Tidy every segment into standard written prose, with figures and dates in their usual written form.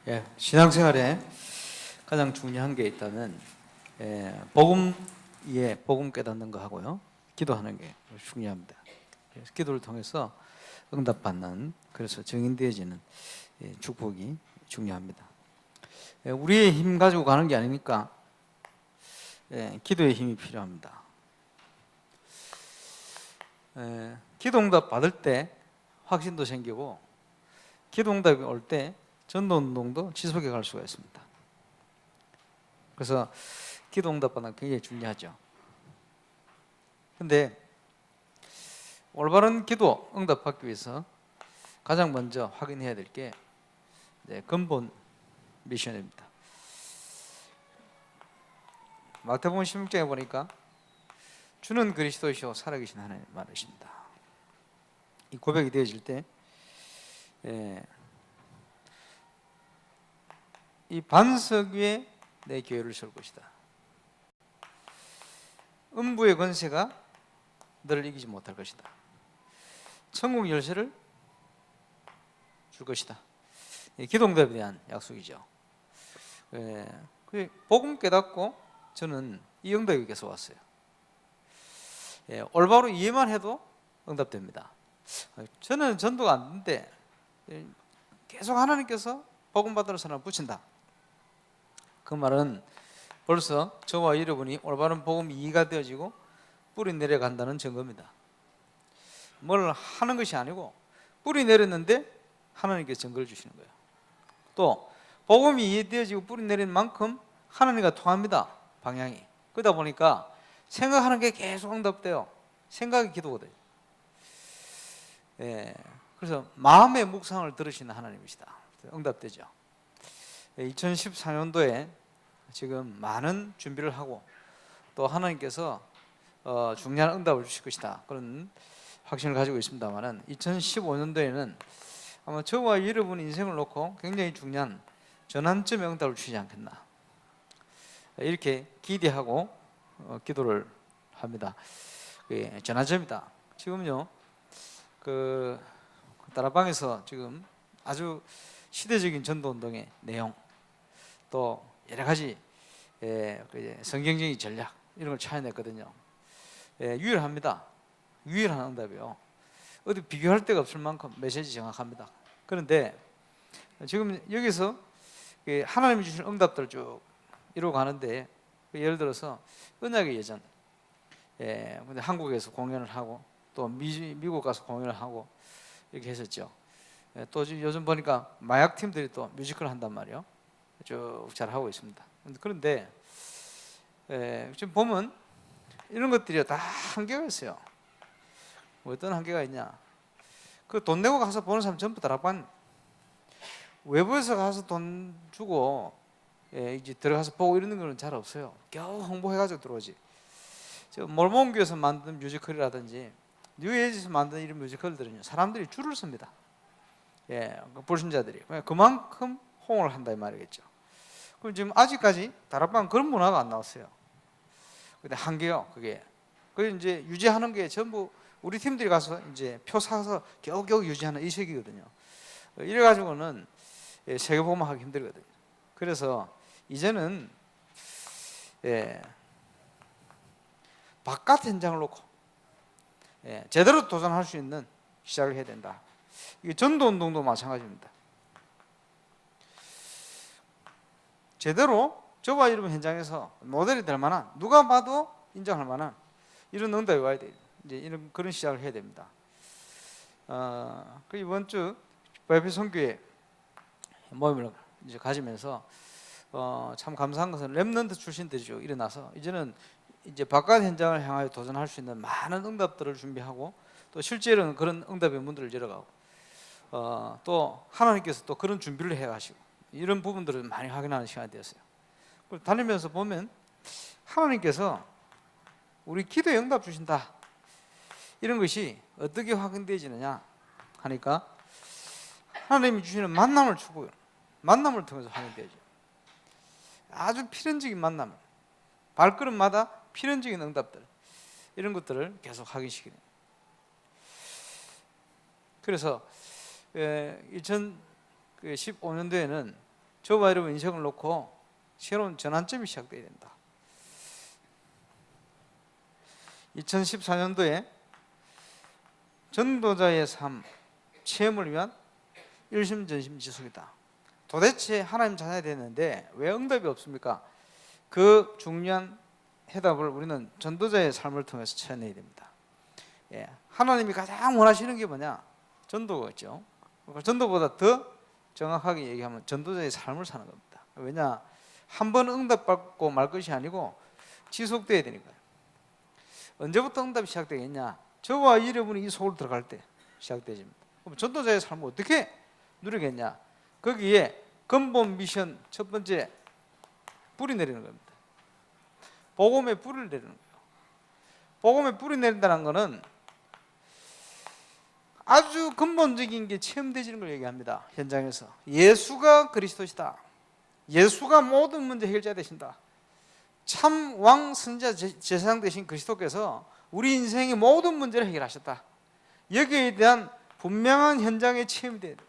예, 신앙생활에 가장 중요한 게 있다면 복음 위에 복음 깨닫는 거 하고요, 기도하는 게 중요합니다. 그래서 기도를 통해서 응답받는, 그래서 증인되어지는 축복이 중요합니다. 우리의 힘 가지고 가는 게 아니니까 기도의 힘이 필요합니다. 기도 응답 받을 때 확신도 생기고, 기도 응답이 올 때 전도운동도 지속해 갈 수가 있습니다. 그래서 기도 응답받는 게 굉장히 중요하죠. 근데 올바른 기도 응답받기 위해서 가장 먼저 확인해야 될 게 근본 미션입니다. 마태복음 16장에 보니까 주는 그리스도시요 살아계신 하나님 말이십니다. 이 고백이 되어질 때 이 반석 위에 내 교회를 세울 것이다. 음부의 권세가 너를 이기지 못할 것이다. 천국 열쇠를 줄 것이다. 기도 응답에 대한 약속이죠. 복음 깨닫고 저는 이 응답이 계속 왔어요. 올바로 이해만 해도 응답됩니다. 저는 전도가 안 되는데 계속 하나님께서 복음 받으러 사람을 붙인다. 그 말은 벌써 저와 여러분이 올바른 복음 이해가 되어지고 뿌리 내려간다는 증거입니다. 뭘 하는 것이 아니고 뿌리 내렸는데 하나님께서 증거를 주시는 거예요. 또 복음이 이해되어지고 뿌리 내린 만큼 하나님과 통합니다. 방향이. 그러다 보니까 생각하는 게 계속 응답돼요. 생각이 기도가 돼요. 그래서 마음의 묵상을 들으시는 하나님이시다. 응답되죠. 2014년도에 지금 많은 준비를 하고 또 하나님께서 중요한 응답을 주실 것이다, 그런 확신을 가지고 있습니다만은 2015년도에는 아마 저와 여러분 인생을 놓고 굉장히 중요한 전환점의 응답을 주시지 않겠나, 이렇게 기대하고 기도를 합니다. 전환점이다. 지금요, 그 다락방에서 지금 아주 시대적인 전도운동의 내용, 또 여러 가지 성경적인 전략, 이런 걸 찾아냈거든요. 유일합니다. 유일한 응답이요. 어디 비교할 데가 없을 만큼 메시지 정확합니다. 그런데 지금 여기서 하나님이 주신 응답들을 쭉 이루어 가는데, 예를 들어서 언약의 예전, 근데 한국에서 공연을 하고 또 미국 가서 공연을 하고 이렇게 했었죠. 또 요즘 보니까 마약 팀들이 또 뮤지컬 한단 말이에요. 쭉 잘 하고 있습니다. 그런데 지금 보면 이런 것들이 다 한계가 있어요. 어떤 한계가 있냐? 그 돈 내고 가서 보는 사람 전부 다락방, 외부에서 가서 돈 주고 이제 들어가서 보고 이러는 거는 잘 없어요. 겨우 홍보해가지고 들어오지. 저 몰몬교에서 만든 뮤지컬이라든지 뉴에이지에서 만든 이런 뮤지컬들은요, 사람들이 줄을 섭니다. 불신자들이 그만큼 호응을 한다 이 말이겠죠. 그럼 지금 아직까지 다락방 그런 문화가 안 나왔어요. 근데 한계요, 그게. 그래서 이제 유지하는 게 전부 우리 팀들이 가서 이제 표 사서 겨우겨우 유지하는 이 시기거든요. 이래가지고는 세계 복음하기 힘들거든요. 그래서 이제는 바깥 현장을 놓고 제대로 도전할 수 있는 시작을 해야 된다. 이게 전도운동도 마찬가지입니다. 제대로 저와 여러분 현장에서 모델이 될 만한, 누가 봐도 인정할 만한 이런 응답이 와야 돼요. 이제 이런 그런 시작을 해야 됩니다. 그 이번 주 YP 선교회 모임을 이제 가지면서 참 감사한 것은 렘넌트 출신들이 쭉 일어나서 이제는 이제 바깥 현장을 향하여 도전할 수 있는 많은 응답들을 준비하고, 또 실제로는 그런 응답의 문들을 열어가고, 또 하나님께서 또 그런 준비를 해가시고, 이런 부분들을 많이 확인하는 시간이 되었어요. 다니면서 보면 하나님께서 우리 기도에 응답 주신다, 이런 것이 어떻게 확인되어지느냐 하니까 하나님이 주시는 만남을 추구해요. 만남을 통해서 확인되어져요. 아주 필연적인 만남, 발걸음마다 필연적인 응답들, 이런 것들을 계속 확인시키는. 그래서 2015년도에는 저와 여러분 인생을 놓고 새로운 전환점이 시작돼야 된다. 2014년도에 전도자의 삶 체험을 위한 일심전심 지속이다. 도대체 하나님 찾아야 되는데 왜 응답이 없습니까? 그 중요한 해답을 우리는 전도자의 삶을 통해서 찾아내야 됩니다. 예, 하나님이 가장 원하시는 게 뭐냐? 전도겠죠. 전도보다 더 정확하게 얘기하면 전도자의 삶을 사는 겁니다. 왜냐? 한 번 응답받고 말 것이 아니고 지속돼야 되니까요. 언제부터 응답이 시작되겠냐? 저와 여러분이 이 속으로 들어갈 때 시작되집니다. 그럼 전도자의 삶을 어떻게 누리겠냐? 거기에 근본 미션 첫 번째, 뿌리 내리는 겁니다. 복음의 뿌리를 내리는 거예요. 복음의 뿌리 내린다는 것은 아주 근본적인 게 체험되지는 걸 얘기합니다. 현장에서 예수가 그리스도시다. 예수가 모든 문제 해결자 되신다. 참 왕 선지자 제사장 되신 그리스도께서 우리 인생의 모든 문제를 해결하셨다. 여기에 대한 분명한 현장의 체험이 돼야 돼요.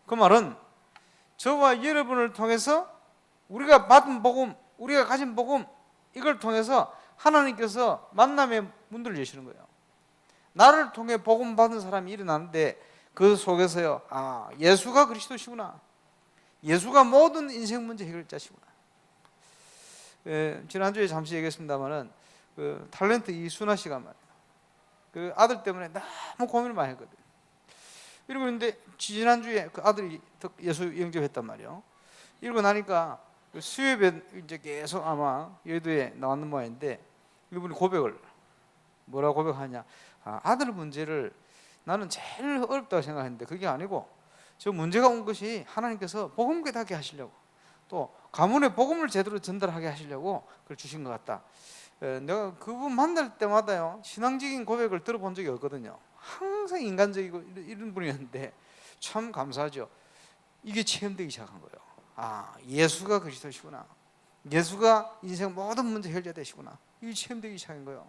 그 말은 저와 여러분을 통해서 우리가 받은 복음, 우리가 가진 복음, 이걸 통해서 하나님께서 만남의 문들을 여시는 거예요. 나를 통해 복음 받은 사람이 일어나는데 그 속에서요, 아, 예수가 그리스도시구나. 예수가 모든 인생 문제 해결자시구나. 지난주에 잠시 얘기했습니다만은 그 탤런트 이순아 씨가 말이에요. 그 아들 때문에 너무 고민을 많이 했거든요. 이러고 있는데 지난주에 그 아들이 예수 영접했단 말이에요. 이러고 나니까 그 수요일에 이제 계속 아마 여의도에 나왔는 모양인데 이분이 고백을 뭐라고 고백하냐? 아, 아들 문제를 나는 제일 어렵다고 생각했는데 그게 아니고 저 문제가 온 것이 하나님께서 복음 깨닫게 하시려고 또 가문에 복음을 제대로 전달하게 하시려고 그걸 주신 것 같다. 내가 그분 만날 때마다요 신앙적인 고백을 들어본 적이 없거든요. 항상 인간적이고 이런 분이었는데 참 감사하죠. 이게 체험되기 시작한 거예요. 아, 예수가 그리스도시구나. 예수가 인생 모든 문제 해결자 되시구나. 이게 체험되기 시작한 거예요.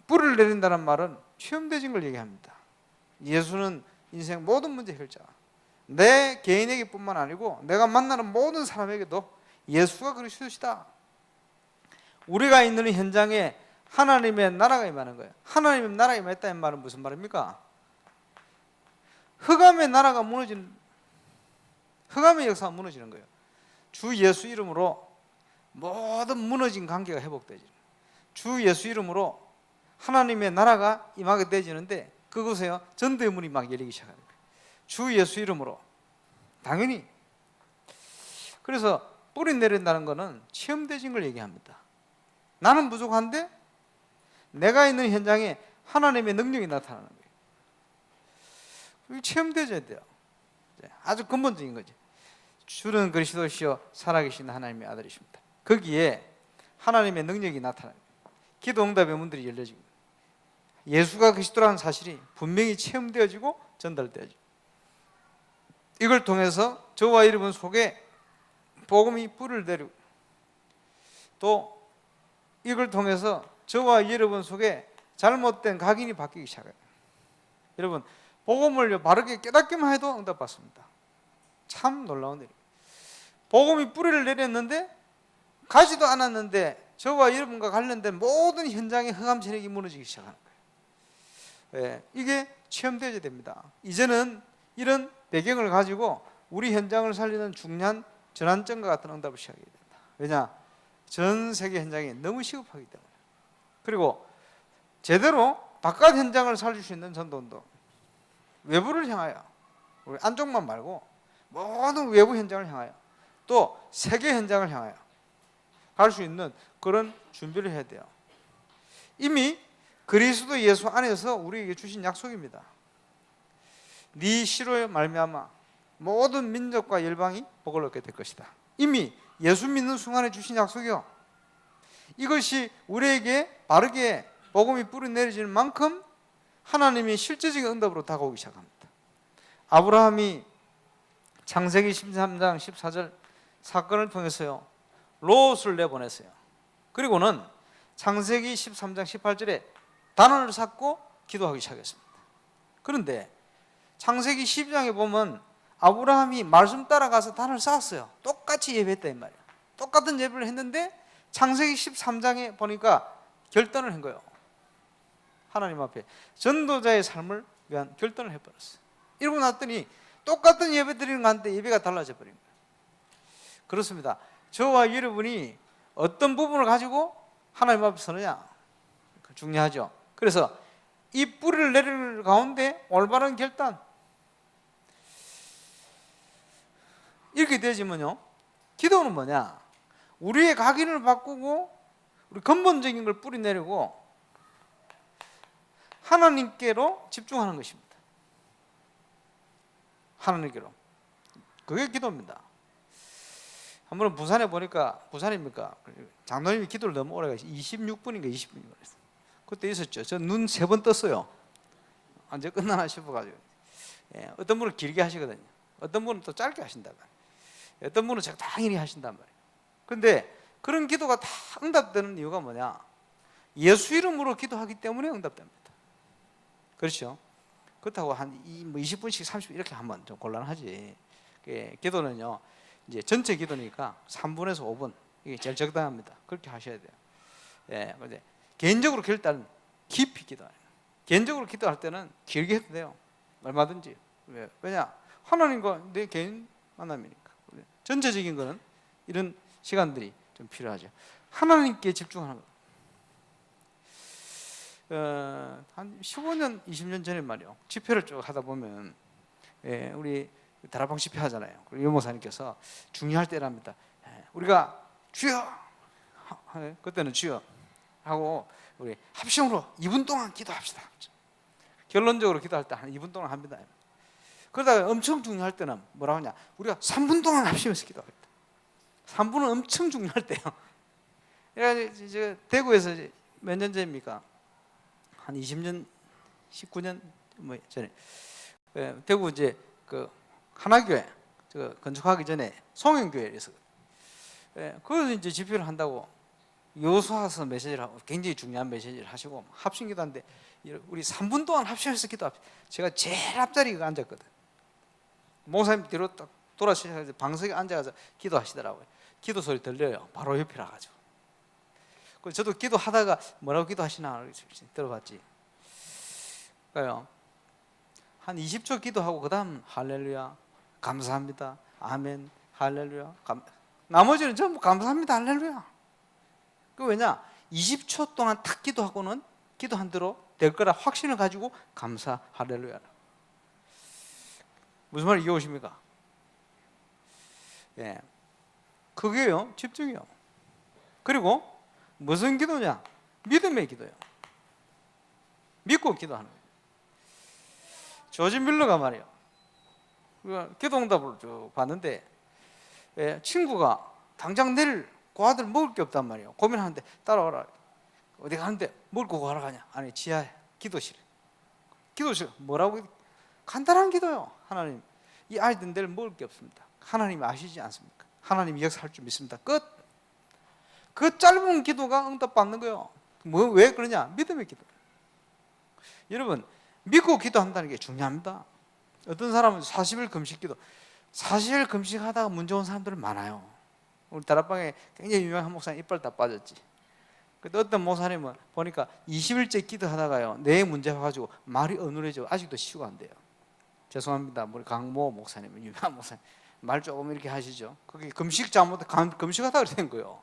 뿌리를 내린다는 말은 체험되진 걸 얘기합니다. 예수는 인생 모든 문제 해결자. 내 개인에게 뿐만 아니고 내가 만나는 모든 사람에게도 예수가 그리스도시다. 우리가 있는 현장에 하나님의 나라가 임하는 거예요. 하나님의 나라가 임했다는 말은 무슨 말입니까? 흑암의 나라가 무너지는, 흑암의 역사가 무너지는 거예요. 주 예수 이름으로 모든 무너진 관계가 회복되지. 주 예수 이름으로 하나님의 나라가 임하게 되지는데 그곳에요 전도의 문이 막 열리기 시작하는 거예요. 주 예수 이름으로. 당연히. 그래서 뿌리 내린다는 것은 체험되진 걸 얘기합니다. 나는 부족한데 내가 있는 현장에 하나님의 능력이 나타나는 거예요. 그게 체험되어야 돼요. 아주 근본적인 거죠. 주는 그리스도시요 살아계신 하나님의 아들이십니다. 거기에 하나님의 능력이 나타나요. 기도 응답의 문들이 열려지고 예수가 그리스도라는 사실이 분명히 체험되어지고 전달되어지고 이걸 통해서 저와 여러분 속에 복음이 뿌리를 내리고 또 이걸 통해서 저와 여러분 속에 잘못된 각인이 바뀌기 시작해요. 여러분 복음을 바르게 깨닫기만 해도 응답받습니다. 참 놀라운 일이에요. 복음이 뿌리를 내렸는데 가지도 않았는데 저와 여러분과 관련된 모든 현장의 흑암 세력이 무너지기 시작하는 거예요. 이게 체험되어야 됩니다. 이제는 이런 배경을 가지고 우리 현장을 살리는 중요한 전환점과 같은 응답을 시작해야 된다. 왜냐? 전 세계 현장이 너무 시급하기 때문에. 그리고 제대로 바깥 현장을 살릴 수 있는 전도운동, 외부를 향하여, 우리 안쪽만 말고 모든 외부 현장을 향하여 또 세계 현장을 향하여 갈 수 있는 그런 준비를 해야 돼요. 이미 그리스도 예수 안에서 우리에게 주신 약속입니다. 네 시로 말미암아 모든 민족과 열방이 복을 얻게 될 것이다. 이미 예수 믿는 순간에 주신 약속이요. 이것이 우리에게 바르게 복음이 뿌리 내려지는 만큼 하나님이 실제적인 응답으로 다가오기 시작합니다. 아브라함이 창세기 13장 14절 사건을 통해서요 롯을 내보냈어요. 그리고는 창세기 13장 18절에 단원을 쌓고 기도하기 시작했습니다. 그런데 창세기 12장에 보면 아브라함이 말씀 따라가서 단을 쌓았어요. 똑같이 예배했다 이 말이에요. 똑같은 예배를 했는데 창세기 13장에 보니까 결단을 한 거예요. 하나님 앞에 전도자의 삶을 위한 결단을 해버렸어요. 이러고 났더니 똑같은 예배 드리는 건데 예배가 달라져 버린 거예요. 그렇습니다. 저와 여러분이 어떤 부분을 가지고 하나님 앞에 서느냐 중요하죠. 그래서 이 뿌리를 내릴 가운데 올바른 결단, 이렇게 되지면요, 기도는 뭐냐? 우리의 각인을 바꾸고 우리 근본적인 걸 뿌리 내리고 하나님께로 집중하는 것입니다. 하나님께로. 그게 기도입니다. 한 번은 부산에 보니까, 부산입니까? 장로님이 기도를 너무 오래 가시 26분인가 20분인가 그랬어요. 그때 있었죠. 저 눈 3번 떴어요. 언제 끝나나 싶어가지고. 예, 어떤 분은 길게 하시거든요. 어떤 분은 또 짧게 하신단 말이에요. 어떤 분은 적당히 하신단 말이에요. 그런데 그런 기도가 다 응답되는 이유가 뭐냐? 예수 이름으로 기도하기 때문에 응답됩니다. 그렇죠? 그렇다고 한 20분씩 30분 이렇게 하면 좀 곤란하지. 기도는요, 이제 전체 기도니까 3분에서 5분, 이게 제일 적당합니다. 그렇게 하셔야 돼요. 예, 근데 개인적으로 결단 깊이 기도해요. 개인적으로 기도할 때는 길게 해도 돼요. 얼마든지. 왜냐? 하나님과 내 개인 만남이니까. 전체적인 거는 이런 시간들이 좀 필요하죠. 하나님께 집중하는 거. 한 15년, 20년 전에 말이요, 집회를 쭉 하다 보면, 예, 우리 다락방 집회 하잖아요. 그리고 유모사님께서 중요할 때랍니다. 예, 우리가 주여, 그때는 주여 하고 우리 합심으로 2분 동안 기도합시다. 결론적으로 기도할 때 한 2분 동안 합니다. 그러다가 엄청 중요할 때는 뭐라고 하냐? 우리가 3분 동안 합심해서 기도하겠다. 3분은 엄청 중요할 때요. 그래서 대구에서 몇 년 전입니까? 한 20년, 19년 뭐 전에 대구 이제 그 하나교회 건축하기 전에 송영교회에서 거기서 이제 집회를 한다고 요소화서 메시지를 하고 굉장히 중요한 메시지를 하시고 합심기도 하는데 우리 3분 동안 합심해서 기도합시다. 제가 제일 앞자리에 앉았거든. 목사님 뒤로 딱 돌아서셔서 방석에 앉아서 기도하시더라고요. 기도 소리 들려요. 바로 옆이라 가지고. 그래서 저도 기도하다가 뭐라고 기도하시나 들어봤지. 그러니까요, 한 20초 기도하고 그 다음 할렐루야, 감사합니다, 아멘, 할렐루야, 나머지는 전부 감사합니다, 할렐루야. 그 왜냐? 20초 동안 탁 기도하고는 기도한 대로 될 거라 확신을 가지고 감사, 할렐루야. 무슨 말 이해오십니까? 예, 그게요, 집중이요. 그리고 무슨 기도냐? 믿음의 기도요. 믿고 기도하는 거예요. 조지 밀러가 말이에요, 기도응답을 쭉 봤는데, 친구가 당장 내일 그 아들 먹을 게 없단 말이에요. 고민하는데 따라와라. 어디 가는데 먹을 거 가러 가냐? 아니, 지하에 기도실. 기도실 뭐라고? 간단한 기도요. 하나님, 이 아이들 내일 먹을 게 없습니다. 하나님이 아시지 않습니까? 하나님이 역사할 줄 믿습니다. 끝. 그 짧은 기도가 응답받는 거예요. 왜 그러냐? 믿음의 기도. 여러분, 믿고 기도한다는 게 중요합니다. 어떤 사람은 40일 금식 기도, 40일 금식하다가 문제 온 사람들은 많아요. 우리 다락방에 굉장히 유명한 목사님 이빨 다 빠졌지. 근데 어떤 목사님은 보니까 20일째 기도하다가요, 내 문제 와가지고 말이 어눌해져 아직도 치유가 안 돼요. 죄송합니다. 우리 강모 목사님은 유명한 목사님, 말 조금 이렇게 하시죠. 그게 금식 잘못, 금식하다가 된 거예요.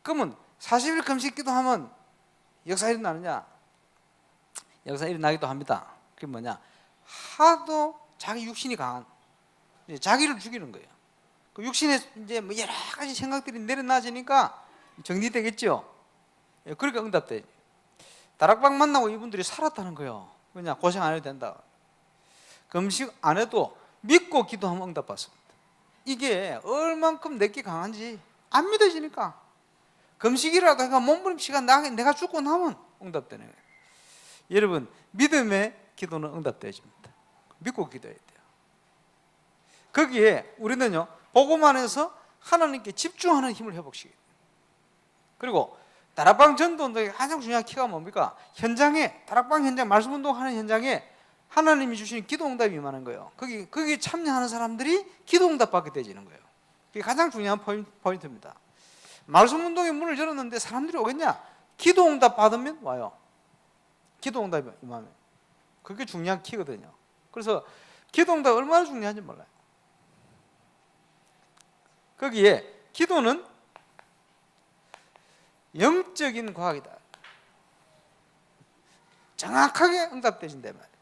그러면 40일 금식 기도하면 역사 일어나느냐? 역사 일어나기도 합니다. 그게 뭐냐? 하도 자기 육신이 강한, 자기를 죽이는 거예요. 그 육신에 이제 뭐 여러 가지 생각들이 내려놔지니까 정리되겠죠. 그러니까 응답돼. 다락방 만나고 이분들이 살았다는 거예요. 왜냐? 고생 안 해도 된다. 금식 안 해도 믿고 기도하면 응답받습니다. 이게 얼만큼 내게 강한지 안 믿어지니까 금식이라도 해가 몸부림치가 내가 죽고 나면 응답되는 거예요. 여러분, 믿음의 기도는 응답되어집니다. 믿고 기도해야 돼요. 거기에 우리는요, 복음 안에서 하나님께 집중하는 힘을 회복시켜요. 그리고 다락방 전도운동의 가장 중요한 키가 뭡니까? 현장에, 다락방 현장, 말씀 운동하는 현장에 하나님이 주신 기도응답이 임하는 거예요. 거기 참여하는 사람들이 기도응답 받게 되지는 거예요. 그게 가장 중요한 포인트입니다. 말씀 운동의 문을 열었는데 사람들이 오겠냐? 기도응답 받으면 와요. 기도응답이 임하면. 그게 중요한 키거든요. 그래서 기도응답 얼마나 중요한지 몰라요. 거기에 기도는 영적인 과학이다. 정확하게 응답되신단 말이에요.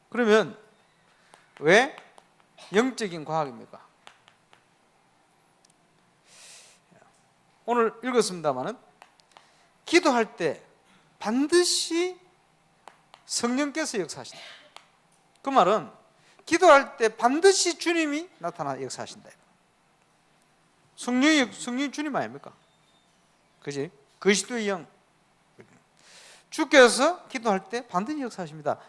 그러면 왜 영적인 과학입니까? 오늘 읽었습니다마는 기도할 때 반드시 성령께서 역사하신다. 그 말은 기도할 때 반드시 주님이 나타나 역사하신다. 성령이 주님 아닙니까? 그지? 그리스도의 영. 주께서 기도할 때 반드시 역사하십니다.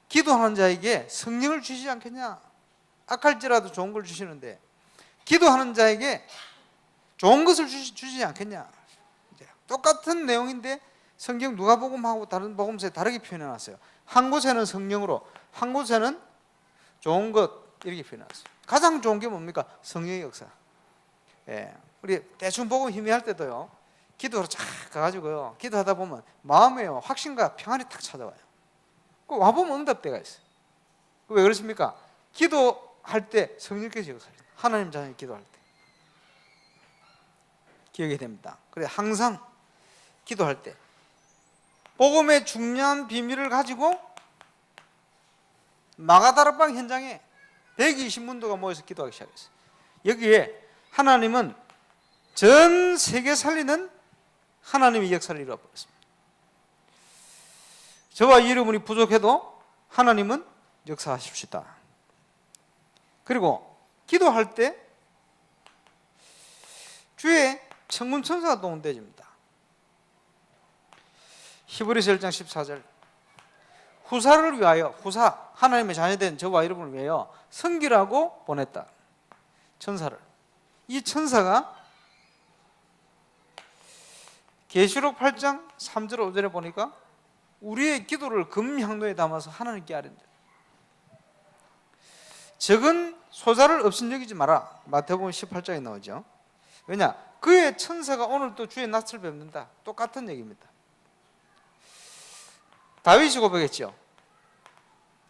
기도하는 자에게 성령을 주시지 않겠냐? 악할지라도 좋은 걸 주시는데 기도하는 자에게 좋은 것을 주시지 않겠냐? 똑같은 내용인데 성경 누가복음하고 다른 복음서에 다르게 표현해놨어요. 한 곳에는 성령으로, 한 곳에는 좋은 것 이렇게 표현해놨어요. 가장 좋은 게 뭡니까? 성령의 역사. 우리 대충 복음 희미할 때도요, 기도로 쫙 가가지고요, 기도하다 보면 마음에 확신과 평안이 탁 찾아와요. 그 와보면 응답대가 있어요. 왜 그렇습니까? 기도할 때 성령께서 역사하십니다. 하나님 자녀이 기도할 때 기억이 됩니다. 그래, 항상 기도할 때 복음의 중요한 비밀을 가지고 마가다락방 현장에 120문도가 모여서 기도하기 시작했어요. 여기에 하나님은 전 세계 살리는 하나님의 역사를 이루어버렸습니다. 저와 여러분이 부족해도 하나님은 역사하십시다. 그리고 기도할 때 주의 천군 천사가 동원되집니다. 히브리서 1장 14절, 후사를 위하여, 후사 하나님의 자녀된 저와 여러분을 위하여 섬기라고 보냈다. 천사를. 이 천사가 계시록 8장 3절 5절에 보니까 우리의 기도를 금향로에 담아서 하나님께 아뢰는다. 적은 소자를 업신여기지 마라. 마태복음 18장에 나오죠. 왜냐? 그의 천사가 오늘 또 주의 낯을 뵙는다. 똑같은 얘기입니다. 다윗이 고백했죠.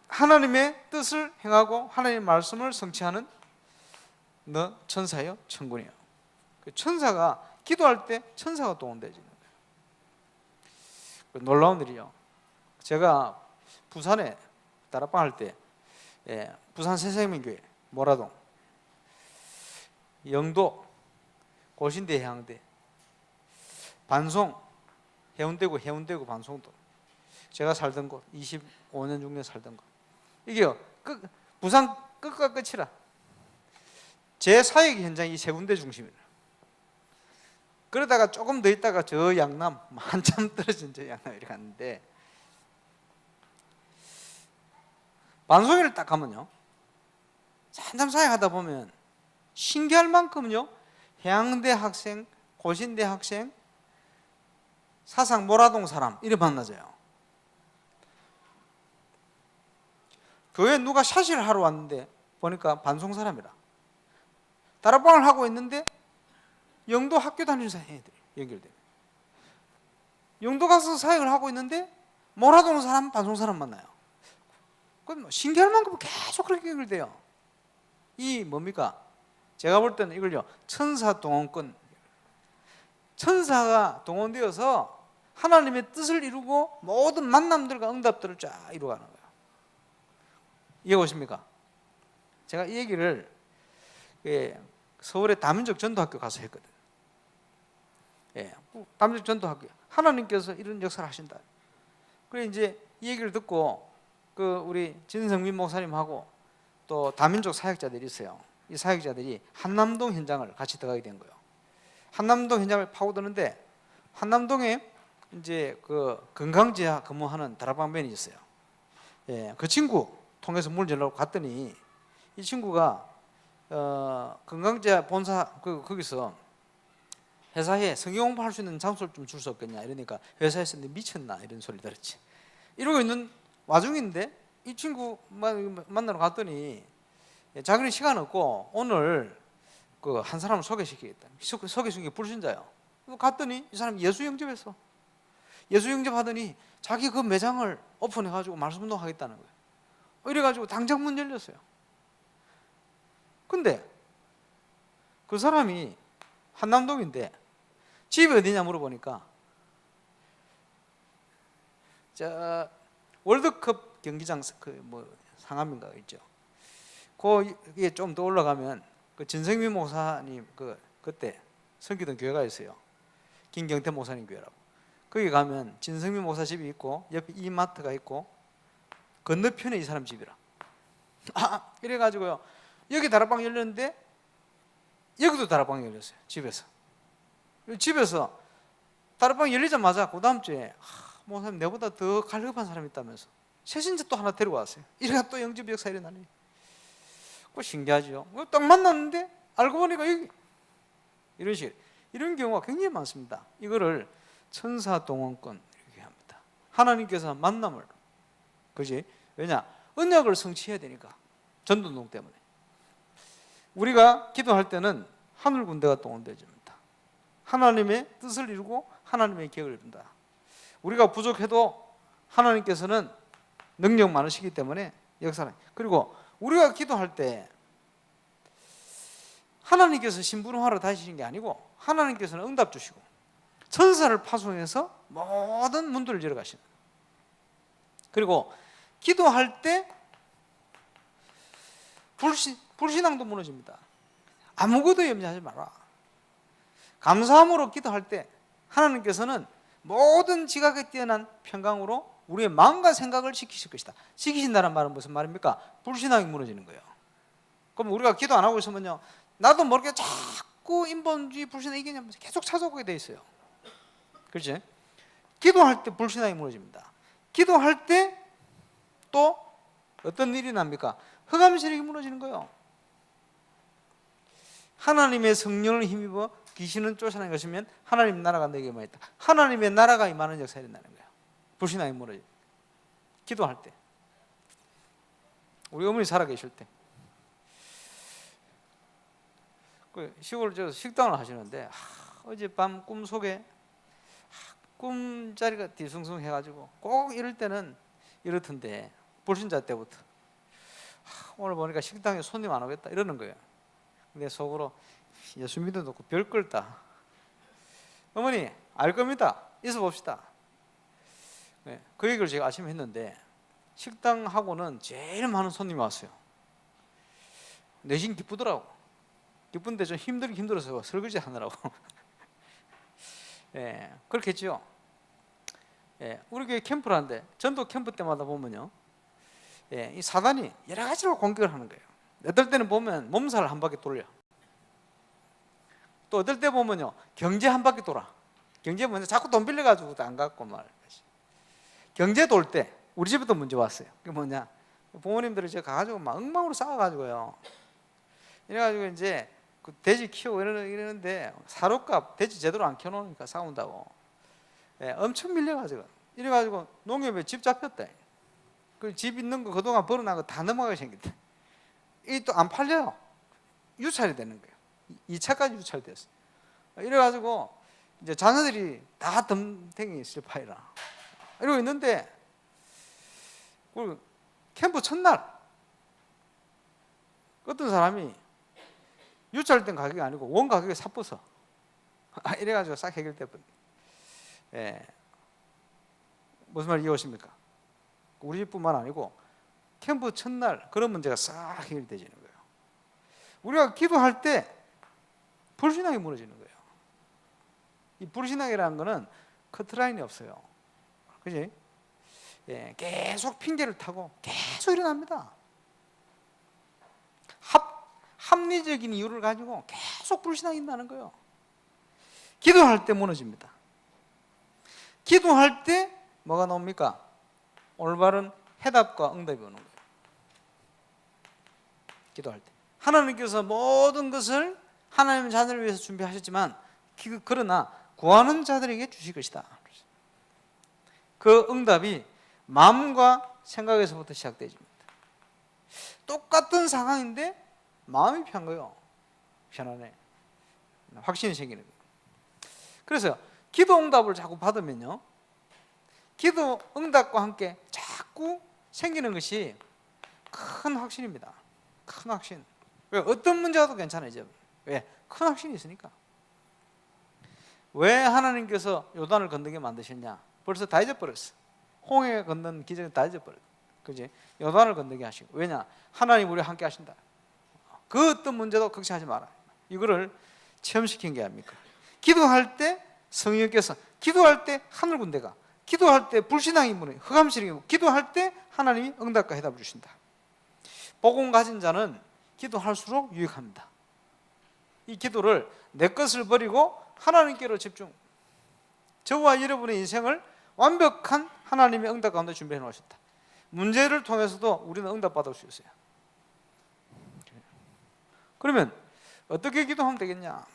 하나님의 뜻을 행하고 하나님의 말씀을 성취하는 너 천사요, 천군이요. 천사가 기도할 때 천사가 동원되지는 거예요. 놀라운 일이요. 제가 부산에 다락방 할 때, 부산 새생명교회 모라동, 영도, 고신대 해양대, 반송, 해운대구 반송도, 제가 살던 곳, 25년 6년 살던 곳, 이게요, 부산 끝과 끝이라 제 사역 현장이 이 세 군데 중심이라. 그러다가 조금 더 있다가 저 양남, 한참 떨어진 저 양남 이렇게 갔는데, 반송이를 딱 가면요, 한참 사역하다 보면 신기할 만큼요, 해양대 학생, 고신대 학생, 사상 모라동 사람 이래 만나져요. 교회에 누가 샤시를 하러 왔는데 보니까 반송 사람이라. 다락방을 하고 있는데 영도 학교 다니는 사람이 연결돼요. 영도 가서 사역을 하고 있는데 모라동 사람, 반송 사람 만나요. 그건 뭐 신기할 만큼 계속 그렇게 연결돼요. 이 뭡니까? 제가 볼 때는 이걸요, 천사 동원권. 천사가 동원되어서 하나님의 뜻을 이루고 모든 만남들과 응답들을 쫙 이루어가는 거예요. 이해 오십니까? 제가 이 얘기를 서울의 다민족 전도학교 가서 했거든요. 다민족 전도학교, 하나님께서 이런 역사를 하신다. 그래 이제 이 얘기를 듣고 우리 진성민 목사님하고 또 다민족 사역자들이 있어요. 이 사역자들이 한남동 현장을 같이 들어가게 된 거예요. 한남동 현장을 파고드는데 한남동에 이제 건강지하 근무하는 다락방 매니저 있어요. 그 친구 통해서 문을 열려고 갔더니 이 친구가 건강지하 본사 거기서 회사에 성경 공부할 수 있는 장소를 좀 줄 수 없겠냐 이러니까 회사에서 미쳤나 이런 소리 들었지. 이러고 있는 와중인데 이 친구 만나러 갔더니 자기는 시간 없고 오늘 그 한 사람을 소개시키겠다. 소개시킨 게 불신자예요. 갔더니 이 사람이 예수 영접했어. 예수 영접하더니 자기 그 매장을 오픈해가지고 말씀 운동하겠다는 거예요. 이래가지고 당장 문 열렸어요. 근데 그 사람이 한남동인데 집이 어디냐 물어보니까 저 월드컵 경기장 상암인가 있죠. 거기에 좀 더 올라가면 그 진성민 목사님 그때 섬기던 교회가 있어요. 김경태 목사님 교회라고. 거기 가면 진성민 목사 집이 있고 옆에 이마트가 있고 건너편에 이 사람 집이라. 이래가지고요. 여기 다락방 열렸는데 여기도 다락방 열렸어요. 집에서 다락방 열리자마자 그 다음 주에 목사님 내보다 더 갈급한 사람이 있다면서 새신자 또 하나 데리고 왔어요. 이래가 또 영접 역사 일어나네. 그거 신기하죠. 딱 만났는데 알고 보니까 여기 이런 경우가 굉장히 많습니다. 이거를 천사 동원권 이렇게 합니다. 하나님께서 만남을, 그지? 왜냐? 언약을 성취해야 되니까. 전도운동 때문에. 우리가 기도할 때는 하늘 군대가 동원되어집니다. 하나님의 뜻을 이루고 하나님의 계획을 이룬다. 우리가 부족해도 하나님께서는 능력 많으시기 때문에 역사를. 그리고 우리가 기도할 때 하나님께서 심부름하러 다니시는 게 아니고 하나님께서는 응답 주시고 천사를 파송해서 모든 문들을 열어 가시는. 그리고 기도할 때 불신앙도 무너집니다. 아무것도 염려하지 마라. 감사함으로 기도할 때 하나님께서는 모든 지각에 뛰어난 평강으로 우리의 마음과 생각을 지키실 것이다. 지키신다는 말은 무슨 말입니까? 불신앙이 무너지는 거예요. 그럼 우리가 기도 안 하고 있으면요, 나도 모르게 자꾸 인본주의 불신앙 이기냐면서 계속 찾아오게 돼 있어요. 그렇지? 기도할 때 불신앙이 무너집니다. 기도할 때 또 어떤 일이 납니까? 흑암 세력이 무너지는 거예요. 하나님의 성령을 힘입어 귀신은 쫓아내는 것이면 하나님 나라가 내게만 있다. 하나님의 나라가 임하는 역사가 일어나는 거예요. 불신앙이 무너져. 기도할 때, 우리 어머니 살아계실 때, 그 시골 저 식당을 하시는데 어젯밤 꿈속에 꿈자리가 뒤숭숭해가지고 꼭 이럴 때는 이렇던데 불신자 때부터 오늘 보니까 식당에 손님 안 오겠다 이러는 거예요. 근데 속으로 예수 믿어놓고 별 걸다. 어머니 알 겁니다. 있어 봅시다. 네, 그 얘기를 제가 아침에 했는데 식당하고는 제일 많은 손님이 왔어요. 내심 기쁘더라고. 기쁜데 좀 힘들어서 설거지 하느라고. 예, 그렇겠죠. 예, 우리 교회 캠프를 하는데 전도 캠프 때마다 보면요, 예, 이 사단이 여러 가지로 공격을 하는 거예요. 어떨 때는 보면 몸살을 한 바퀴 돌려. 또 어떨 때 보면요, 경제 한 바퀴 돌아. 경제 먼저 자꾸 돈 빌려가지고도 안 갖고 말. 경제 돌 때 우리 집에도 문제 왔어요. 그게 뭐냐? 부모님들이 제가 가가지고 막 엉망으로 싸워가지고요. 이래가지고 이제 그 돼지 키우고 이러는데 사료값 돼지 제대로 안 키워놓으니까 싸운다고. 예, 엄청 밀려가지고. 이래가지고 농협에 집 잡혔대. 그 집 있는 거 그동안 벌어난 거 다 넘어가게 생겼대. 이게 또 안 팔려요. 유찰이 되는 거예요. 2차까지 유찰됐어요. 이래가지고 이제 자녀들이 다 덤탱이 실파이라. 이러고 있는데 그 캠프 첫날 어떤 사람이 유찰된 가격이 아니고 원 가격에 삽어서 이래가지고 싹 해결돼버린. 예. 무슨 말 이해오십니까? 우리 집뿐만 아니고 캠프 첫날 그런 문제가 싹 해결되지는 거예요. 우리가 기도할 때 불신앙이 무너지는 거예요. 이 불신앙이라는 거는 커트라인이 없어요. 그지? 예, 계속 핑계를 타고 계속 일어납니다. 합리적인 이유를 가지고 계속 불신앙이 있다는 거예요. 기도할 때 무너집니다. 기도할 때 뭐가 나옵니까? 올바른 해답과 응답이 오는 거예요. 기도할 때 하나님께서 모든 것을 하나님의 자녀를 위해서 준비하셨지만 그러나 구하는 자들에게 주실 것이다. 그 응답이 마음과 생각에서부터 시작되집니다. 똑같은 상황인데 마음이 편한 거예요. 편안해. 확신이 생기는 거예요. 그래서 기도 응답을 자꾸 받으면요, 기도 응답과 함께 자꾸 생기는 것이 큰 확신입니다. 큰 확신. 왜? 어떤 문제와도 괜찮아요. 왜? 큰 확신이 있으니까. 왜 하나님께서 요단을 건너게 만드셨냐? 벌써 다 잊어버렸어. 홍해 건넌 기적은 다 잊어버렸어. 그지? 요단을 건너게 하시고. 왜냐? 하나님 우리와 함께 하신다. 그 어떤 문제도 걱정하지 마라. 이거를 체험시킨 게 아닙니까? 기도할 때 성령께서, 기도할 때 하늘 군대가, 기도할 때 불신앙이 무너지고 흑암시령이, 기도할 때 하나님이 응답과 해답을 주신다. 복음 가진 자는 기도할수록 유익합니다. 이 기도를 내 것을 버리고 하나님께로 집중. 저와 여러분의 인생을 완벽한 하나님의 응답 가운데 준비해 놓으셨다. 문제를 통해서도 우리는 응답받을 수 있어요. 그러면 어떻게 기도하면 되겠냐?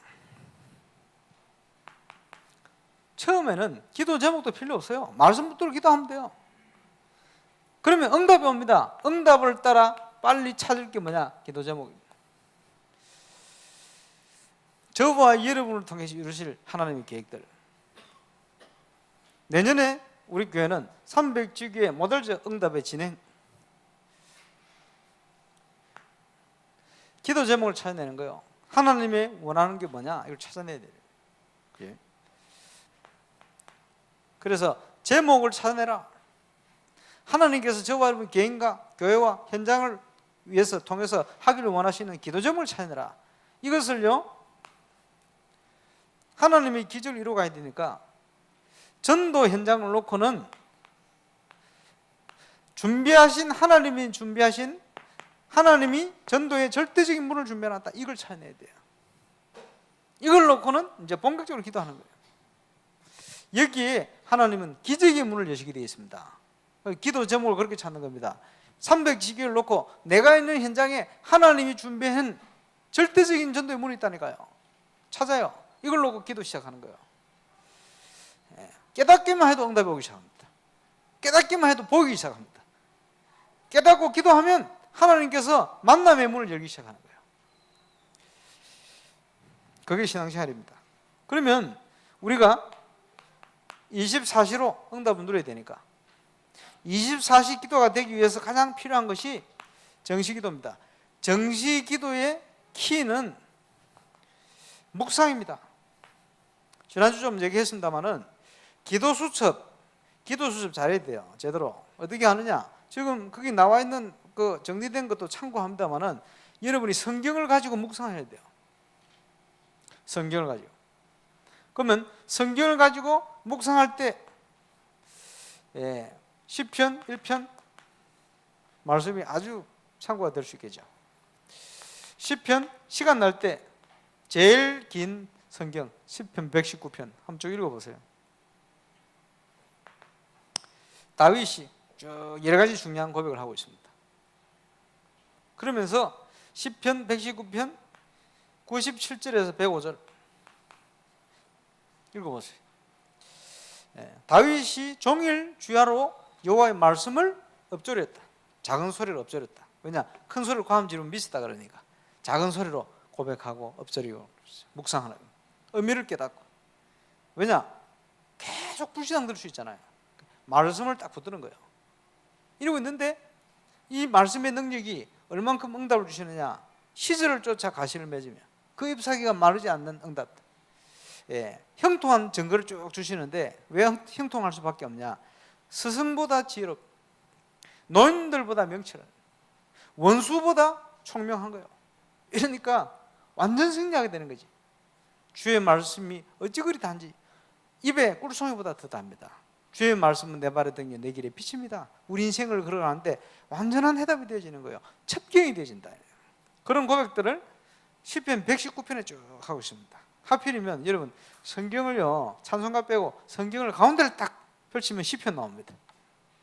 처음에는 기도 제목도 필요 없어요. 말씀 붙들고 기도하면 돼요. 그러면 응답이 옵니다. 응답을 따라 빨리 찾을 게 뭐냐? 기도 제목입니다. 저와 여러분을 통해서 이루실 하나님의 계획들. 내년에 우리 교회는 300주기의 모델적 응답의 진행, 기도 제목을 찾아내는 거예요. 하나님의 원하는 게 뭐냐? 이걸 찾아내야 돼요. 예. 그래서 제목을 찾아내라. 하나님께서 저와 여러분 개인과 교회와 현장을 위해서 통해서 하기를 원하시는 기도 제목을 찾아내라. 이것을요, 하나님의 기적을 이루어가야 되니까 전도 현장을 놓고는 하나님이 준비하신 하나님이 전도의 절대적인 문을 준비해놨다. 이걸 찾아내야 돼요. 이걸 놓고는 이제 본격적으로 기도하는 거예요. 여기에 하나님은 기적의 문을 여시게 되어 있습니다. 기도 제목을 그렇게 찾는 겁니다. 300지기를 놓고 내가 있는 현장에 하나님이 준비한 절대적인 전도의 문이 있다니까요. 찾아요. 이걸 놓고 기도 시작하는 거예요. 깨닫기만 해도 응답이 오기 시작합니다. 깨닫기만 해도 보이기 시작합니다. 깨닫고 기도하면 하나님께서 만남의 문을 열기 시작하는 거예요. 그게 신앙생활입니다. 그러면 우리가 24시로 응답을 누려야 되니까 24시 기도가 되기 위해서 가장 필요한 것이 정시기도입니다. 정시기도의 키는 묵상입니다. 지난주 좀 얘기했습니다마는 기도 수첩 잘해야 돼요. 제대로. 어떻게 하느냐? 지금 거기 나와 있는 그 정리된 것도 참고합니다마는 여러분이 성경을 가지고 묵상해야 돼요. 성경을 가지고. 그러면 성경을 가지고 묵상할 때 시편 1편 말씀이 아주 참고가 될 수 있겠죠. 시편 시간 날 때 제일 긴 성경 시편 119편 한번 쭉 읽어보세요. 다윗이 쭉 여러 가지 중요한 고백을 하고 있습니다. 그러면서 시편 119편 97절에서 105절 읽어보세요. 다윗이 종일 주야로 여호와의 말씀을 엎조렸다. 작은 소리를 엎조렸다. 왜냐? 큰 소리를 과음 지르면 미스다 그러니까 작은 소리로 고백하고 엎조리고 묵상하는 의미를 깨닫고. 왜냐? 계속 불신앙 들 수 있잖아요. 말씀을 딱 붙드는 거예요. 이러고 있는데 이 말씀의 능력이 얼만큼 응답을 주시느냐? 시절을 쫓아 가시를 맺으며 그 잎사귀가 마르지 않는 응답. 형통한 증거를 쭉 주시는데 왜 형통할 수밖에 없냐? 스승보다 지혜롭고 노인들보다 명철한, 원수보다 총명한 거예요. 이러니까 완전 승리하게 되는 거지. 주의 말씀이 어찌 그리 단지 입에 꿀송이보다 더 답니다. 주의 말씀은 내 발에 등에 내 길에 빛입니다. 우리 인생을 걸어가는데 완전한 해답이 되어지는 거예요. 첩경이 되어진다. 그런 고백들을 시편 119편에 쭉 하고 있습니다. 하필이면 여러분 성경을요, 찬송가 빼고 성경을 가운데를 딱 펼치면 시편 나옵니다.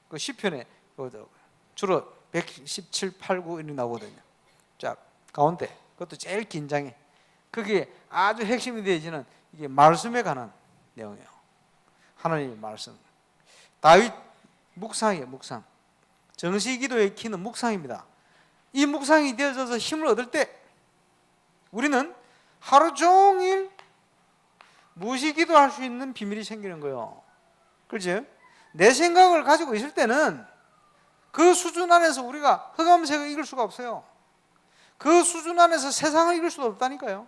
그 시편에 주로 117, 8, 9 이렇게 나오거든요. 자, 가운데 그것도 제일 긴장해. 그게 아주 핵심이 되어지는 이게 말씀에 관한 내용이에요. 하나님의 말씀. 다윗 묵상이에요. 묵상. 정시기도의 키는 묵상입니다. 이 묵상이 되어져서 힘을 얻을 때 우리는 하루 종일 무시기도할 수 있는 비밀이 생기는 거예요. 그렇지? 내 생각을 가지고 있을 때는 그 수준 안에서 우리가 흑암색을 읽을 수가 없어요. 그 수준 안에서 세상을 읽을 수도 없다니까요.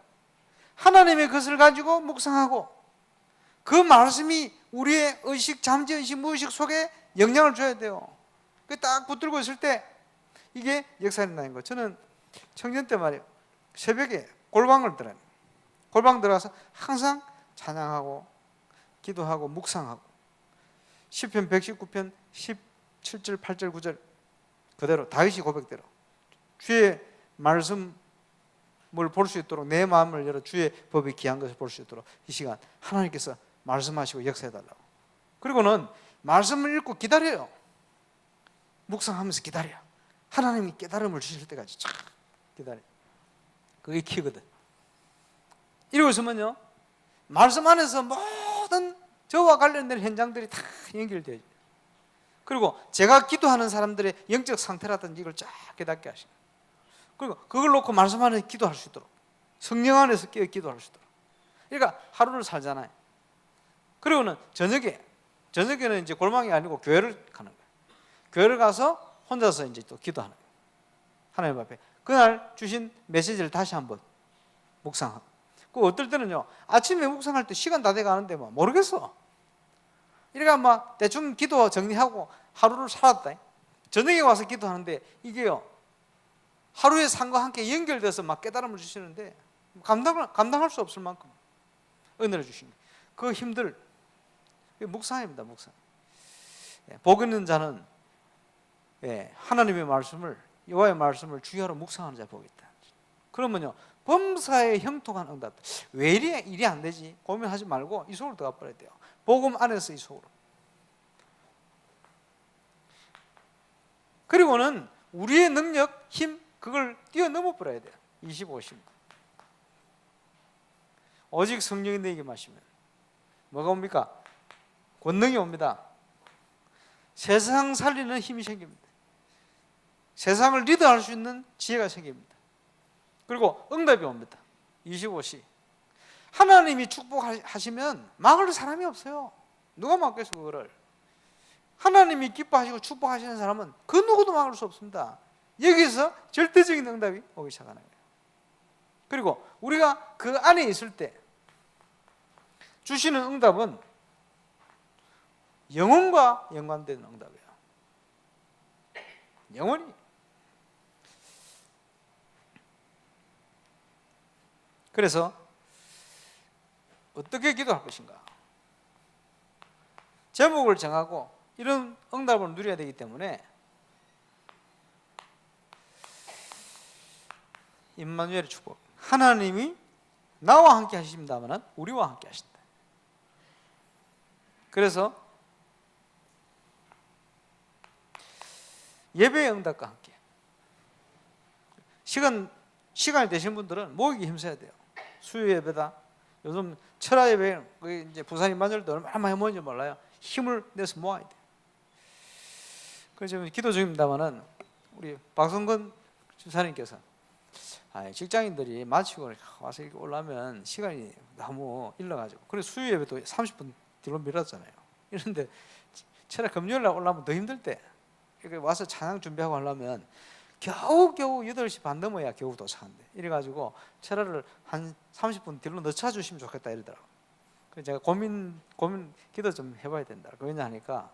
하나님의 것을 가지고 묵상하고 그 말씀이 우리의 의식, 잠재의식, 무의식 속에 영향을 줘야 돼요. 그 딱 붙들고 있을 때 이게 역사에 일어나는 거. 저는 청년 때 말이에요. 새벽에 골방을 들어요. 골방 들어가서 항상 찬양하고 기도하고 묵상하고 시편 119편 17절, 8절, 9절 그대로 다윗이 고백대로 주의 말씀을 볼 수 있도록 내 마음을 열어 주의 법이 귀한 것을 볼 수 있도록 이 시간 하나님께서 말씀하시고 역사해달라고. 그리고는 말씀을 읽고 기다려요. 묵상하면서 기다려. 하나님이 깨달음을 주실 때까지 쫙 기다려. 그게 키거든. 이러고 있으면요 말씀 안에서 모든 저와 관련된 현장들이 다 연결되어요. 그리고 제가 기도하는 사람들의 영적 상태라든지 이걸 쫙 깨닫게 하시는. 그리고 그걸 놓고 말씀 안에서 기도할 수 있도록 성령 안에서 기도할 수 있도록. 그러니까 하루를 살잖아요. 그리고는 저녁에는 이제 골방이 아니고 교회를 가는 거예요. 교회를 가서 혼자서 이제 또 기도하는 거예요. 하나님 앞에 그날 주신 메시지를 다시 한번 묵상하고. 그 어떨 때는요 아침에 묵상할 때 시간 다 돼가는데 막 모르겠어. 이러니까 막 대충 기도 정리하고 하루를 살았다. 저녁에 와서 기도하는데 이게요 하루의 삶과 함께 연결돼서 막 깨달음을 주시는데 감당할 수 없을 만큼 은혜를 주십니다. 그 힘들 묵상입니다. 묵상. 복 있는 자는 하나님의 말씀을 여호와의 말씀을 주야로 묵상하는 자 복이 있다. 그러면요 범사에 형통한 응답. 왜 일이 안 되지? 고민하지 말고 이 속으로 들어가 버려야 돼요. 복음 안에서 이 속으로. 그리고는 우리의 능력, 힘 그걸 뛰어넘어 버려야 돼요. 25심. 오직 성령이 너에게 마시면 뭐가 옵니까? 권능이 옵니다. 세상 살리는 힘이 생깁니다. 세상을 리드할 수 있는 지혜가 생깁니다. 그리고 응답이 옵니다. 25시. 하나님이 축복하시면 막을 사람이 없어요. 누가 막겠어 그거를. 하나님이 기뻐하시고 축복하시는 사람은 그 누구도 막을 수 없습니다. 여기서 절대적인 응답이 오기 시작하는 거예요. 그리고 우리가 그 안에 있을 때 주시는 응답은 영혼과 연관된 응답이에요. 영혼이. 그래서 어떻게 기도할 것인가? 제목을 정하고 이런 응답을 누려야 되기 때문에 임마누엘의 축복. 하나님이 나와 함께 하십니다만 우리와 함께 하신다. 그래서 예배의 응답과 함께 시간이 되신 분들은 모이기 힘써야 돼요. 수요 예배다. 요즘 철야 예배 이제 부산 임마누엘도 얼마나 많이 모이는지 몰라요. 힘을 내서 모아야 돼요. 그래서 지금 기도 중입니다만은 우리 박성근 집사님께서 직장인들이 마치고 와서 이렇게 올라면 시간이 너무 일러가지고 그래서 수요 예배도 30분 뒤로 미뤘잖아요. 이런데 철야 금요일 날 올라면 더 힘들 때 이렇게 와서 찬양 준비하고 하려면 겨우 8시 반 넘어야 겨우 도착한대. 이래가지고 철야를 한 30분 뒤로 늦춰 주시면 좋겠다 이러더라고요. 그래서 제가 고민 기도 좀 해봐야 된다. 왜냐하니까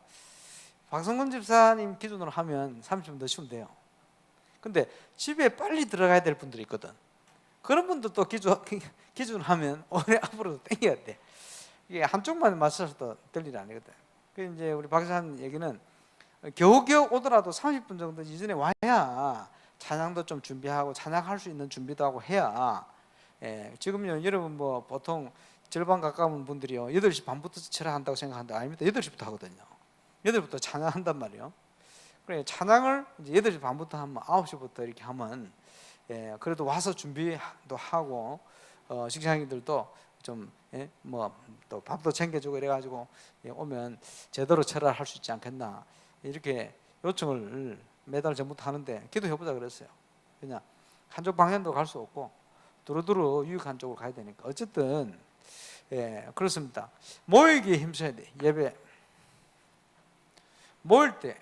박성근 집사님 기준으로 하면 30분 늦추면 돼요. 근데 집에 빨리 들어가야 될 분들이 있거든. 그런 분들도 기준으로 하면 오래 앞으로도 땡겨야 돼. 이게 한쪽만 맞춰서 될 일이 아니거든. 그래서 이제 우리 박 집사님 얘기는 겨우겨우 오더라도 30분 정도 이전에 와야 찬양도 좀 준비하고 찬양할 수 있는 준비도 하고 해야. 지금요 여러분 뭐 보통 절반 가까운 분들이요 8시 반부터 철야한다고 생각하는데 아닙니다. 8시부터 하거든요. 8시부터 찬양한단 말이에요. 그래 찬양을 이제 8시 반부터 하면 9시부터 이렇게 하면 그래도 와서 준비도 하고 직장인들도 좀 뭐 또 밥도 챙겨주고 이래가지고 오면 제대로 철야할 수 있지 않겠나. 이렇게 요청을 매달 전부터 하는데 기도해보자 그랬어요. 그냥 한쪽 방향도 갈 수 없고 두루두루 유익한 쪽으로 가야 되니까 어쨌든 그렇습니다. 모이기에 힘써야 돼. 예배 모일 때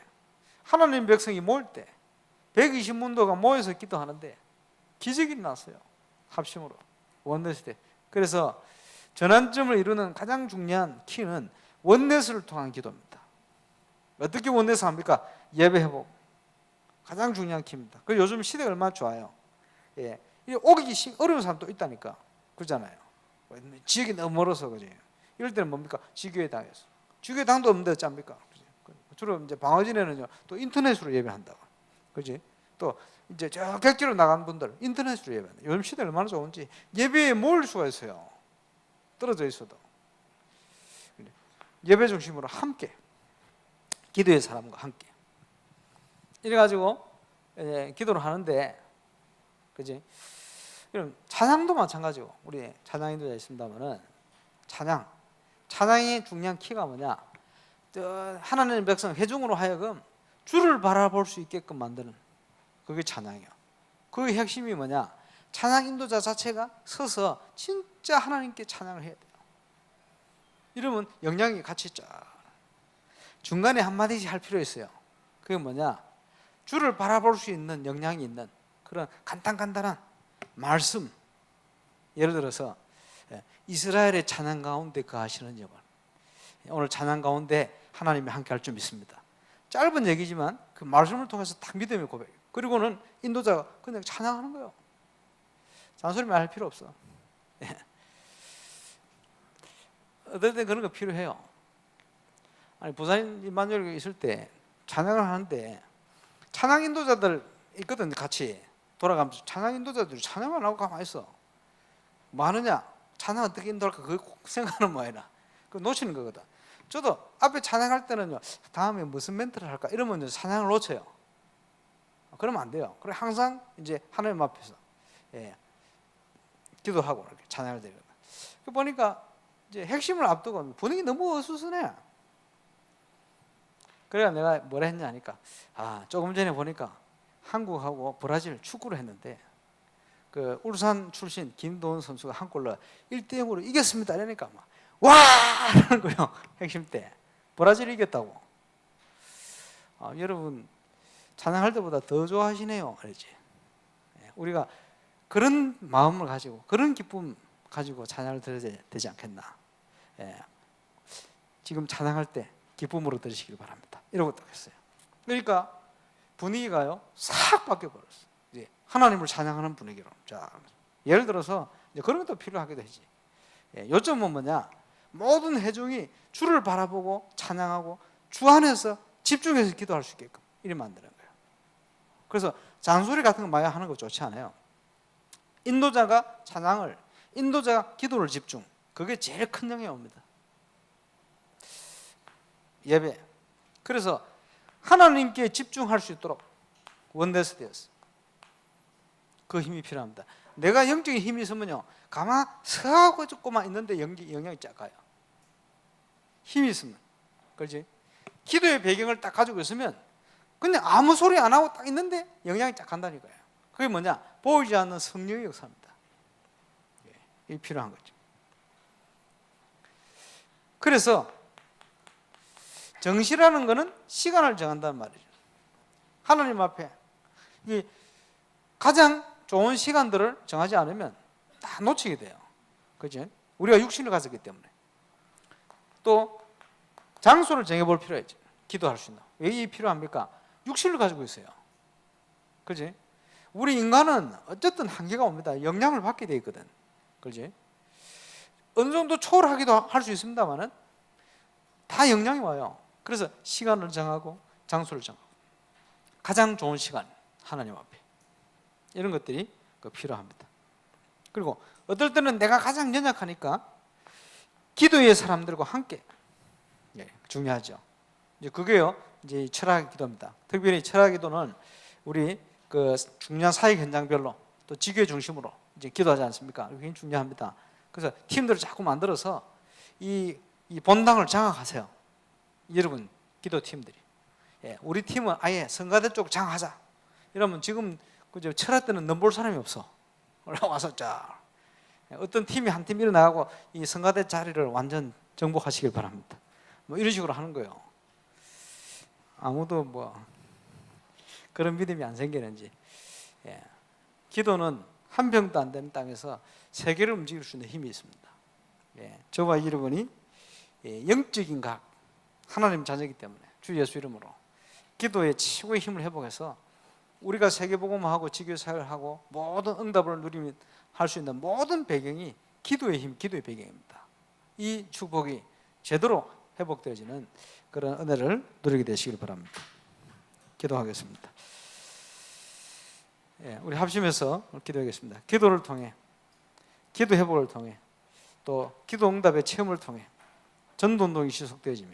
하나님 백성이 모일 때 120문도가 모여서 기도하는데 기적이 났어요. 합심으로 원넷 때. 그래서 전환점을 이루는 가장 중요한 키는 원넷을 통한 기도입니다. 어떻게 원넷을 합니까? 예배 회복 가장 중요한 키입니다. 그 요즘 시대가 얼마나 좋아요. 오기 어려운 사람도 있다니까. 그러잖아요. 지역이 너무 멀어서 그지. 이럴 때는 뭡니까? 지교회당에서. 지교회당도 없는데 어쩝니까? 주로 이제 방어진에는요 또 인터넷으로 예배한다고. 그지? 또 이제 저 객지로 나간 분들 인터넷으로 예배한다. 요즘 시대 얼마나 좋은지 예배에 모일 수가 있어요. 떨어져 있어도. 예배 중심으로 함께 기도의 사람과 함께 이래가지고 기도를 하는데, 그지? 그럼 찬양도 마찬가지고 우리 찬양 인도자 있습니다만은 찬양의 중요한 키가 뭐냐? 하나님의 백성 회중으로 하여금 주를 바라볼 수 있게끔 만드는 그게 찬양이야. 그 핵심이 뭐냐? 찬양 인도자 자체가 서서 진짜 하나님께 찬양을 해야 돼요. 이러면 영향이 같이 쫙. 중간에 한마디씩 할 필요 있어요. 그게 뭐냐? 주를 바라볼 수 있는 영향이 있는 그런 간단한 말씀. 예를 들어서 이스라엘의 찬양 가운데 거하시는 영혼. 오늘 찬양 가운데 하나님이 함께 할 줄 믿습니다. 짧은 얘기지만 그 말씀을 통해서 딱 믿음의 고백. 그리고는 인도자가 그냥 찬양하는 거예요. 잔소리만 할 필요 없어. 어떨 때 그런 거 필요해요. 아니 부산 임마누엘 있을 때 찬양을 하는데 찬양 인도자들 있거든. 같이 돌아가면서 찬양 인도자들이 찬양을 안 하고 가만히 있어. 뭐 하느냐? 찬양 어떻게 인도할까? 그거 꼭 생각하는 모양이라. 그거 놓치는 거거든. 저도 앞에 찬양할 때는요 다음에 무슨 멘트를 할까 이러면 찬양을 놓쳐요. 그러면 안 돼요. 그래 항상 이제 하나님 앞에서 기도하고 이렇게 찬양을 드리거든. 그 보니까 이제 핵심을 앞두고 분위기 너무 어수선해. 그래가 내가 뭐라 했냐 하니까 조금 전에 보니까 한국하고 브라질 축구를 했는데 그 울산 출신 김도훈 선수가 한 골로 1대0으로 이겼습니다. 이러니까 막 와! 하는 거예요. 핵심 때 브라질이 이겼다고. 여러분 찬양할 때보다 더 좋아하시네요. 그렇지? 우리가 그런 마음을 가지고 그런 기쁨 가지고 찬양을 드려야 되지 않겠나. 지금 찬양할 때 기쁨으로 들으시길 바랍니다. 이러고 딱 했어요. 그러니까 분위기가요 싹 바뀌어버렸어요. 이제 하나님을 찬양하는 분위기로. 자, 예를 들어서 이제 그런 것도 필요하게 되지. 요점은 뭐냐? 모든 회중이 주를 바라보고 찬양하고 주 안에서 집중해서 기도할 수 있게끔 이렇게 만드는 거예요. 그래서 잔소리 같은 거 많이 하는 거 좋지 않아요. 인도자가 찬양을, 인도자가 기도를 집중. 그게 제일 큰 영향이 옵니다. 예배. 그래서 하나님께 집중할 수 있도록 원데스 되었어. 그 힘이 필요합니다. 내가 영적인 힘이 있으면요 가만 서하고 조금만 있는데 영향이 작아요. 힘이 있으면. 그렇지? 기도의 배경을 딱 가지고 있으면 그냥 아무 소리 안 하고 딱 있는데 영향이 딱 간다니까요. 그게 뭐냐? 보이지 않는 성령의 역사입니다. 이게 필요한 거죠. 그래서 정시라는 것은 시간을 정한다는 말이죠. 하나님 앞에 이 가장 좋은 시간들을 정하지 않으면 다 놓치게 돼요. 그죠? 우리가 육신을 가졌기 때문에. 또 장소를 정해볼 필요가 있죠. 기도할 수 있는. 왜 이게 필요합니까? 육신을 가지고 있어요. 그지? 우리 인간은 어쨌든 한계가 옵니다. 영향을 받게 돼 있거든. 그지? 어느 정도 초월하기도 할 수 있습니다만은 다 영향이 와요. 그래서 시간을 정하고 장소를 정하고 가장 좋은 시간 하나님 앞에 이런 것들이 필요합니다. 그리고 어떨 때는 내가 가장 연약하니까 기도의 사람들과 함께 중요하죠. 이제 그게요 이제 철학 기도입니다. 특별히 철학 기도는 우리 그 중요한 사회 현장별로 또 지교회 중심으로 이제 기도하지 않습니까? 굉장히 중요합니다. 그래서 팀들을 자꾸 만들어서 이 본당을 장악하세요. 여러분 기도 팀들이 우리 팀은 아예 성가대 쪽 장하자. 이러면 지금 그저 철학 때는 넘볼 사람이 없어. 올라와서 자 어떤 팀이 한 팀 일어나고 이 성가대 자리를 완전 정복하시길 바랍니다. 뭐 이런 식으로 하는 거예요. 아무도 뭐 그런 믿음이 안 생기는지. 기도는 한 평도 안 되는 땅에서 세계를 움직일 수 있는 힘이 있습니다. 저와 여러분이 영적인 각 하나님 자녀이기 때문에 주 예수 이름으로 기도의 최고의 힘을 회복해서 우리가 세계복음하고 지교사회를 하고 모든 응답을 누리면 할 수 있는 모든 배경이 기도의 힘, 기도의 배경입니다. 이 축복이 제대로 회복되어지는 그런 은혜를 누리게 되시길 바랍니다. 기도하겠습니다. 우리 합심해서 기도하겠습니다. 기도를 통해, 기도 회복을 통해, 또 기도 응답의 체험을 통해 전도운동이 지속되어지며